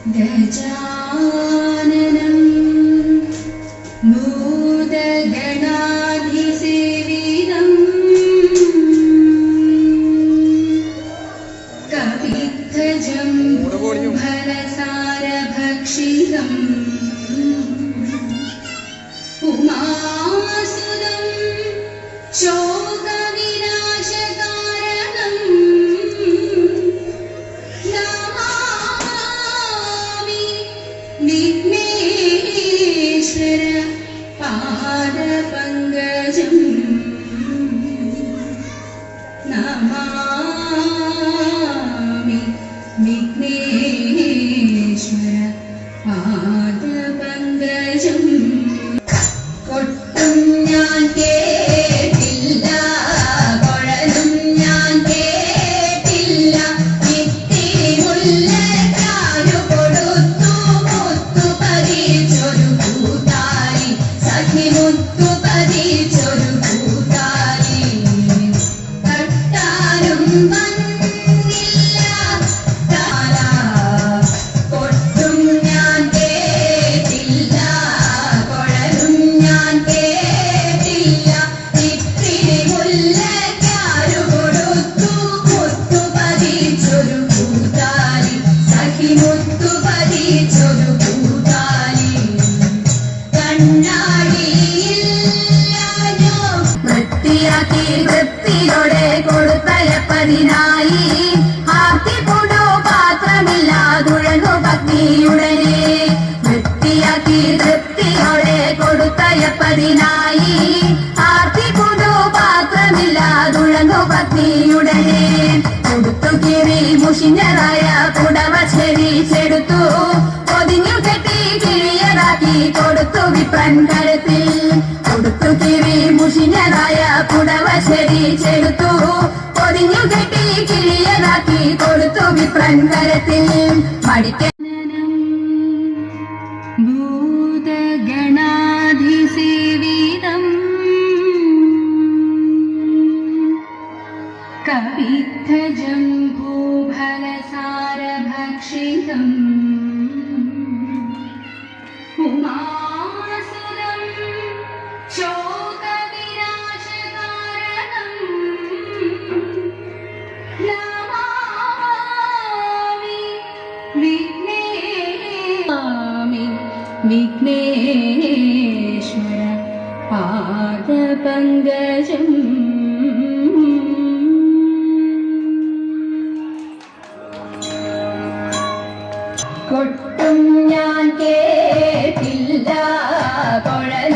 ഗജാനനം ഭൂതഗണാധിസേവിതം കവിത്തജംഭൂഫലസാരഭക്ഷിതം ഉമാസുതം ശോകവിനാശകാരണം നമാമി വിഘ്നേശ്വര പാദപങ്കജം നമാമി വിഘ്നേശ്വര പാദപങ്കജം കൊട്ടും ഞാൻ കേട്ടില്ല കുഴലും ഞാൻ കേട്ടില്ല ഇത്തിരി മുല്ലക്കാരു കൊടുത്തു മുത്തു പതിച്ചൊരു കൂത്താലി സഖി മുത്തു പതിച്ചൊരു കൂത്താലി തട്ടാനും വന്നില്ല താല കൊട്ടും ഞാൻ കേട്ടില്ല കുഴലും ഞാൻ കേട്ടില്ല ഇത്തിരി മുല്ലക്കാരു കൊടുത്തു മുത്തു പതിച്ചൊരു കൂത്താലി സഖി മുത്തു പതിച്ചൊരു കൂത്താലി കണ്ണാടിയില്ലാഞ്ഞോ വൃത്തിയാക്കി വൃത്തിയോടെ കൊടുത്തയപ്പതിനായി ആർത്തിപ്പുടോ പാത്രമില്ലാതുഴങ്ങു പത്നിയുടനെ വൃത്തിയാക്കി തൃപ്തിയോടെ കൊടുത്തയപ്പതിനായി ആർത്തിപ്പുടോ പാത്രമില്ലാതുഴങ്ങു പത്നിയുടനെ കൊടുത്തു കീറി മുഷിഞ്ഞതായ പുടവ ചെരിച്ചെടുത്തു പൊതിഞ്ഞു കെട്ടി കിഴിയതാക്കി കൊടുത്തു വിപ്രൻ കഴുത്തിൽ കൊടുത്തു കീറി മുഷിഞ്ഞതായ പുടവ ചെരിച്ചെടുത്തു പൊതിഞ്ഞു കെട്ടി കിഴിയതാക്കി കൊടുത്തു വിപ്രൻ കഴുത്തിൽ മടിക്കനം ഭൂതഗണാധിസേവിതം കവിത്തജംഭൂഫലസാരഭക്ഷിതം ഉമാസുതം ശോകവിനാശകാരണം നമാമി വിഘ്നേശ്വര പാദപങ്കജം കൊട്ടും ഞാൻ കേട്ടില്ല കുഴൽ